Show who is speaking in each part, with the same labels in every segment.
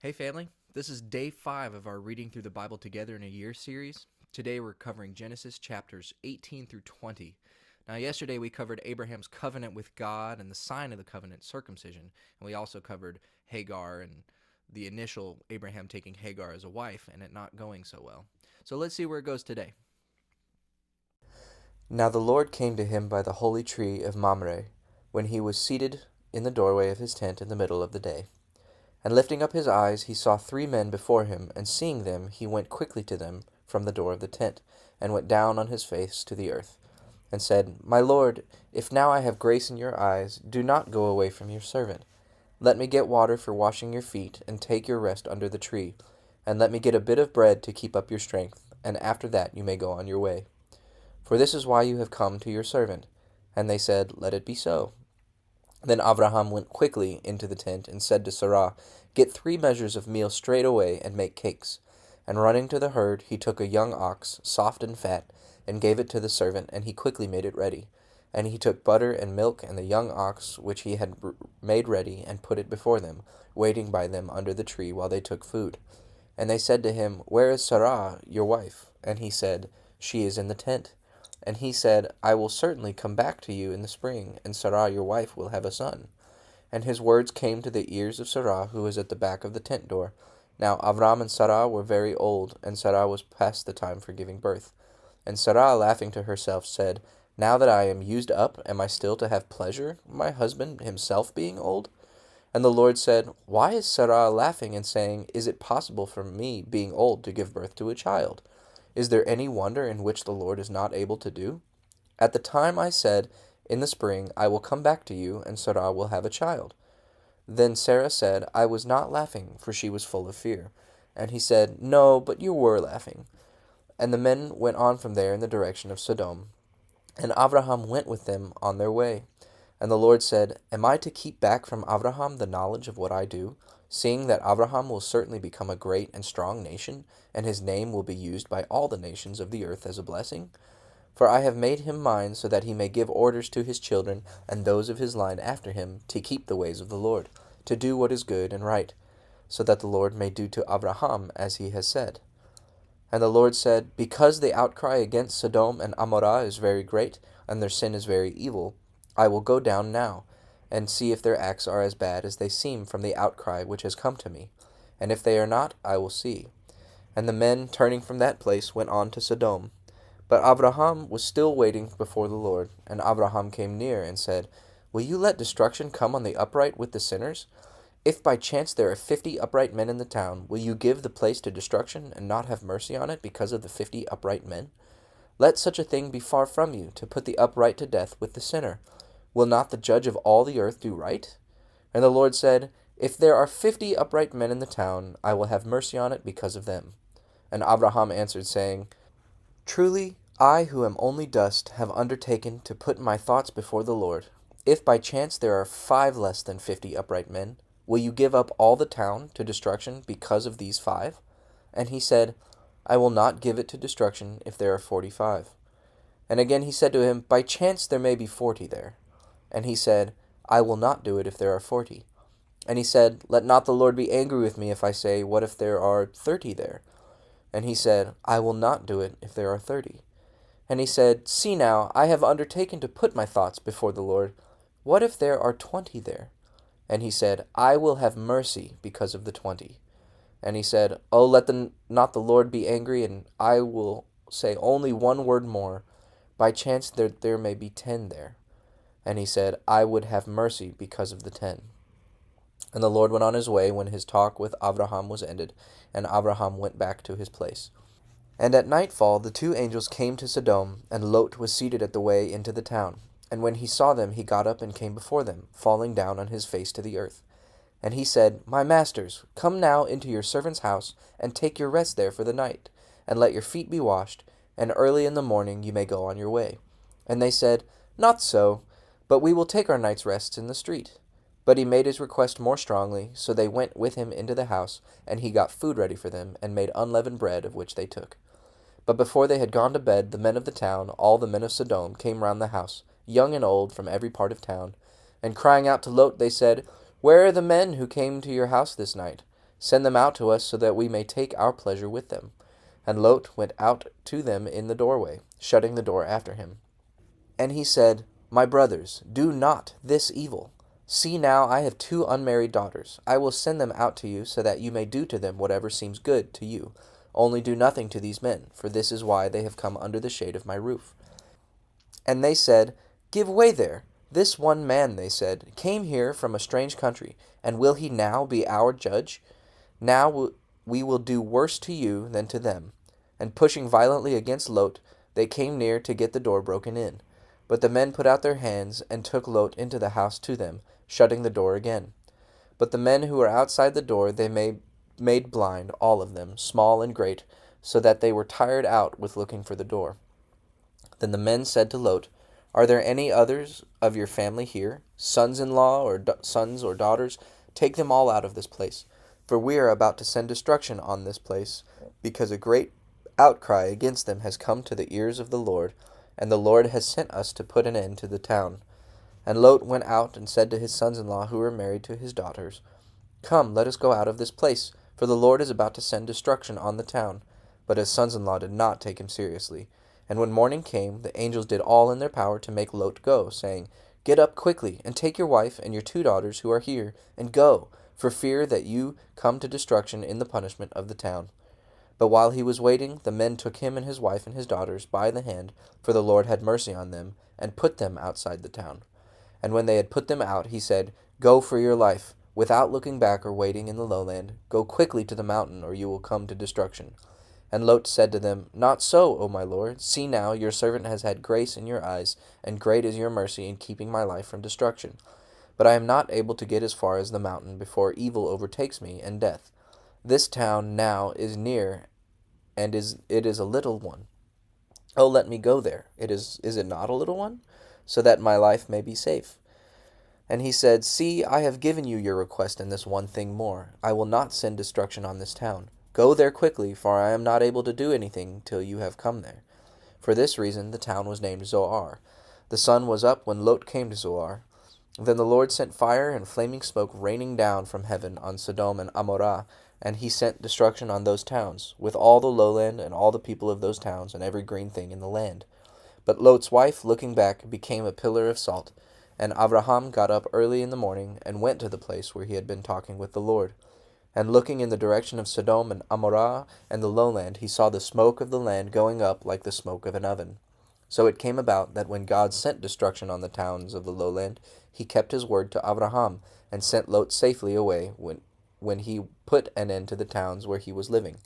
Speaker 1: Hey, family. This is day 5 of our Reading Through the Bible Together in a Year series. Today we're covering Genesis chapters 18 through 20. Now, yesterday we covered Abraham's covenant with God and the sign of the covenant, circumcision. And we also covered Hagar and the initial Abraham taking Hagar as a wife and it not going so well. So let's see where it goes today.
Speaker 2: Now the Lord came to him by the holy tree of Mamre, when he was seated in the doorway of his tent in the middle of the day. And lifting up his eyes, he saw 3 men before him, and seeing them, he went quickly to them from the door of the tent, and went down on his face to the earth, and said, My Lord, if now I have grace in your eyes, do not go away from your servant. Let me get water for washing your feet, and take your rest under the tree, and let me get a bit of bread to keep up your strength, and after that you may go on your way. For this is why you have come to your servant. And they said, Let it be so. Then Abraham went quickly into the tent, and said to Sarah, Get 3 measures of meal straight away, and make cakes. And running to the herd, he took a young ox, soft and fat, and gave it to the servant, and he quickly made it ready. And he took butter and milk and the young ox which he had made ready, and put it before them, waiting by them under the tree while they took food. And they said to him, Where is Sarah, your wife? And he said, She is in the tent. And he said, I will certainly come back to you in the spring, and Sarah your wife will have a son. And his words came to the ears of Sarah, who was at the back of the tent door. Now Avram and Sarah were very old, and Sarah was past the time for giving birth. And Sarah, laughing to herself, said, Now that I am used up, am I still to have pleasure, my husband himself being old? And the Lord said, Why is Sarah laughing and saying, Is it possible for me, being old, to give birth to a child? Is there any wonder in which the Lord is not able to do? At the time I said, In the spring I will come back to you, and Sarah will have a child. Then Sarah said, I was not laughing, for she was full of fear. And he said, No, but you were laughing. And the men went on from there in the direction of Sodom. And Abraham went with them on their way. And the Lord said, Am I to keep back from Abraham the knowledge of what I do, seeing that Abraham will certainly become a great and strong nation, and his name will be used by all the nations of the earth as a blessing? For I have made him mine, so that he may give orders to his children and those of his line after him, to keep the ways of the Lord, to do what is good and right, so that the Lord may do to Abraham as he has said. And the Lord said, Because the outcry against Sodom and Amorah is very great, and their sin is very evil, I will go down now, and see if their acts are as bad as they seem from the outcry which has come to me. And if they are not, I will see. And the men, turning from that place, went on to Sodom. But Abraham was still waiting before the Lord. And Abraham came near, and said, Will you let destruction come on the upright with the sinners? If by chance there are 50 upright men in the town, will you give the place to destruction, and not have mercy on it because of the 50 upright men? Let such a thing be far from you, to put the upright to death with the sinner. Will not the judge of all the earth do right? And the Lord said, If there are 50 upright men in the town, I will have mercy on it because of them. And Abraham answered, saying, Truly, I who am only dust have undertaken to put my thoughts before the Lord. If by chance there are 5 less than 50 upright men, will you give up all the town to destruction because of these 5? And he said, I will not give it to destruction if there are 45. And again he said to him, By chance there may be 40 there. And he said, I will not do it if there are 40. And he said, Let not the Lord be angry with me if I say, What if there are 30 there? And he said, I will not do it if there are 30. And he said, See now, I have undertaken to put my thoughts before the Lord. What if there are 20 there? And he said, I will have mercy because of the 20. And he said, Oh, let not the Lord be angry, and I will say only one word more. By chance there may be 10 there. And he said, I would have mercy because of the 10. And the Lord went on his way when his talk with Abraham was ended, and Abraham went back to his place. And at nightfall the 2 angels came to Sodom, and Lot was seated at the way into the town. And when he saw them, he got up and came before them, falling down on his face to the earth. And he said, My masters, come now into your servant's house, and take your rest there for the night, and let your feet be washed, and early in the morning you may go on your way. And they said, Not so, but we will take our night's rest in the street. But he made his request more strongly, so they went with him into the house, and he got food ready for them, and made unleavened bread, of which they took. But before they had gone to bed, the men of the town, all the men of Sodom, came round the house, young and old, from every part of town. And crying out to Lot, they said, Where are the men who came to your house this night? Send them out to us so that we may take our pleasure with them. And Lot went out to them in the doorway, shutting the door after him. And he said, My brothers, do not this evil. See now, I have 2 unmarried daughters. I will send them out to you, so that you may do to them whatever seems good to you. Only do nothing to these men, for this is why they have come under the shade of my roof. And they said, Give way there. This one man, they said, came here from a strange country, and will he now be our judge? Now we will do worse to you than to them. And pushing violently against Lot, they came near to get the door broken in. But the men put out their hands, and took Lot into the house to them, shutting the door again. But the men who were outside the door they made blind, all of them, small and great, so that they were tired out with looking for the door. Then the men said to Lot, Are there any others of your family here, sons-in-law or sons or daughters? Take them all out of this place, for we are about to send destruction on this place, because a great outcry against them has come to the ears of the Lord, and the Lord has sent us to put an end to the town. And Lot went out and said to his sons-in-law who were married to his daughters, Come, let us go out of this place, for the Lord is about to send destruction on the town. But his sons-in-law did not take him seriously. And when morning came, the angels did all in their power to make Lot go, saying, Get up quickly, and take your wife and your 2 daughters who are here, and go, for fear that you come to destruction in the punishment of the town. But while he was waiting, the men took him and his wife and his daughters by the hand, for the Lord had mercy on them, and put them outside the town. And when they had put them out, he said, Go for your life, without looking back or waiting in the lowland. Go quickly to the mountain, or you will come to destruction. And Lot said to them, Not so, O my lord. See now, your servant has had grace in your eyes, and great is your mercy in keeping my life from destruction. But I am not able to get as far as the mountain before evil overtakes me and death. This town now is near, and it is a little one. Oh, let me go there. Is it not a little one? So that my life may be safe. And he said, See, I have given you your request in this one thing more. I will not send destruction on this town. Go there quickly, for I am not able to do anything till you have come there. For this reason the town was named Zoar. The sun was up when Lot came to Zoar. Then the Lord sent fire and flaming smoke raining down from heaven on Sodom and Amorah, and he sent destruction on those towns, with all the lowland and all the people of those towns and every green thing in the land. But Lot's wife, looking back, became a pillar of salt. And Abraham got up early in the morning and went to the place where he had been talking with the Lord. And looking in the direction of Sodom and Amorah and the lowland, he saw the smoke of the land going up like the smoke of an oven. So it came about that when God sent destruction on the towns of the lowland, he kept his word to Abraham, and sent Lot safely away when he put an end to the towns where he was living.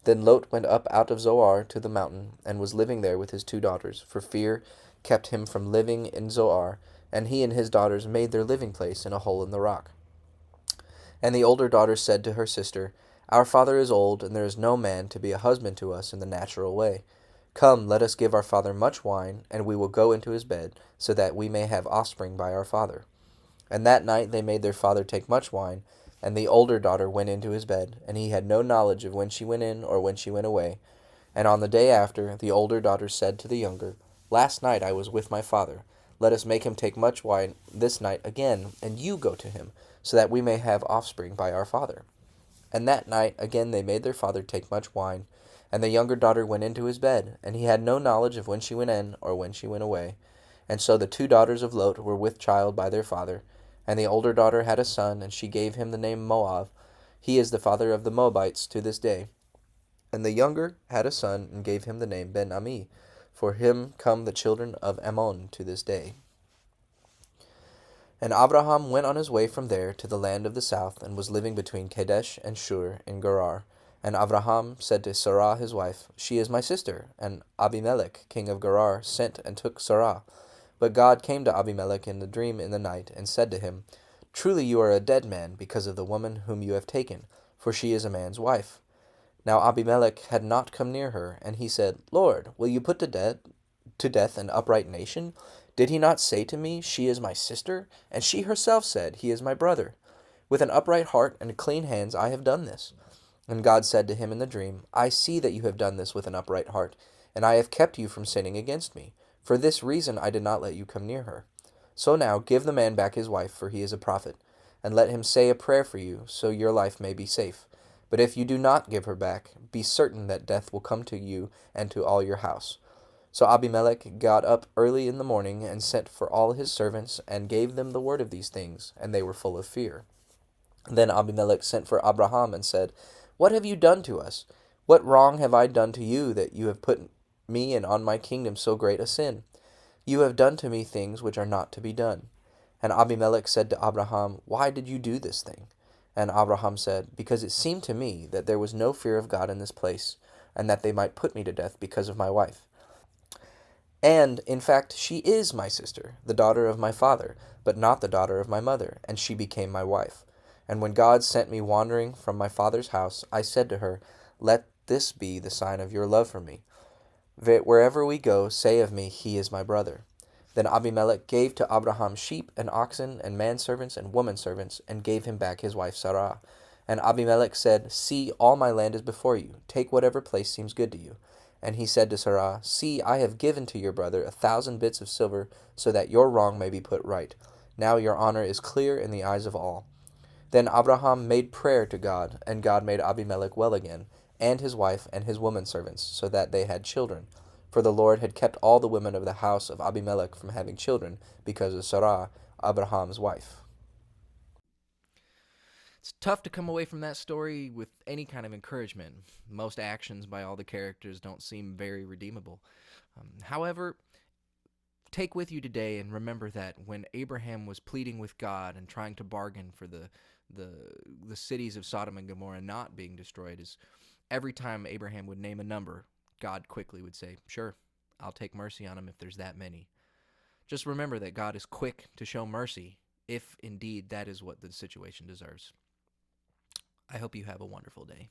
Speaker 2: Then Lot went up out of Zoar to the mountain, and was living there with his 2 daughters, for fear kept him from living in Zoar, and he and his daughters made their living place in a hole in the rock. And the older daughter said to her sister, Our father is old, and there is no man to be a husband to us in the natural way. Come, let us give our father much wine, and we will go into his bed, so that we may have offspring by our father. And that night they made their father take much wine, and the older daughter went into his bed, and he had no knowledge of when she went in or when she went away. And on the day after, the older daughter said to the younger, Last night I was with my father. Let us make him take much wine this night again, and you go to him, so that we may have offspring by our father. And that night again they made their father take much wine, and the younger daughter went into his bed, and he had no knowledge of when she went in or when she went away. And so the 2 daughters of Lot were with child by their father, and the older daughter had a son, and she gave him the name Moab. He is the father of the Moabites to this day. And the younger had a son, and gave him the name Ben-Ami. For him come the children of Ammon to this day. And Abraham went on his way from there to the land of the south, and was living between Kadesh and Shur in Gerar. And Abraham said to Sarah his wife, She is my sister. And Abimelech king of Gerar sent and took Sarah. But God came to Abimelech in the dream in the night, and said to him, Truly you are a dead man, because of the woman whom you have taken, for she is a man's wife. Now Abimelech had not come near her, and he said, Lord, will you put to death an upright nation? Did he not say to me, She is my sister? And she herself said, He is my brother. With an upright heart and clean hands I have done this. And God said to him in the dream, I see that you have done this with an upright heart, and I have kept you from sinning against me. For this reason I did not let you come near her. So now give the man back his wife, for he is a prophet, and let him say a prayer for you, so your life may be safe. But if you do not give her back, be certain that death will come to you and to all your house. So Abimelech got up early in the morning and sent for all his servants and gave them the word of these things, and they were full of fear. Then Abimelech sent for Abraham and said, What have you done to us? What wrong have I done to you that you have put me and on my kingdom so great a sin? You have done to me things which are not to be done. And Abimelech said to Abraham, Why did you do this thing? And Abraham said, Because it seemed to me that there was no fear of God in this place, and that they might put me to death because of my wife. And, in fact, she is my sister, the daughter of my father, but not the daughter of my mother, and she became my wife. And when God sent me wandering from my father's house, I said to her, Let this be the sign of your love for me. Wherever we go, say of me, He is my brother. Then Abimelech gave to Abraham sheep and oxen and manservants and womanservants, and gave him back his wife Sarah. And Abimelech said, See, all my land is before you. Take whatever place seems good to you. And he said to Sarah, See, I have given to your brother 1,000 bits of silver, so that your wrong may be put right. Now your honor is clear in the eyes of all. Then Abraham made prayer to God, and God made Abimelech well again, and his wife and his womanservants, so that they had children. For the Lord had kept all the women of the house of Abimelech from having children, because of Sarah, Abraham's wife.
Speaker 1: It's tough to come away from that story with any kind of encouragement. Most actions by all the characters don't seem very redeemable. However, take with you today and remember that when Abraham was pleading with God and trying to bargain for the cities of Sodom and Gomorrah not being destroyed, is every time Abraham would name a number, God quickly would say, Sure, I'll take mercy on him if there's that many. Just remember that God is quick to show mercy if indeed that is what the situation deserves. I hope you have a wonderful day.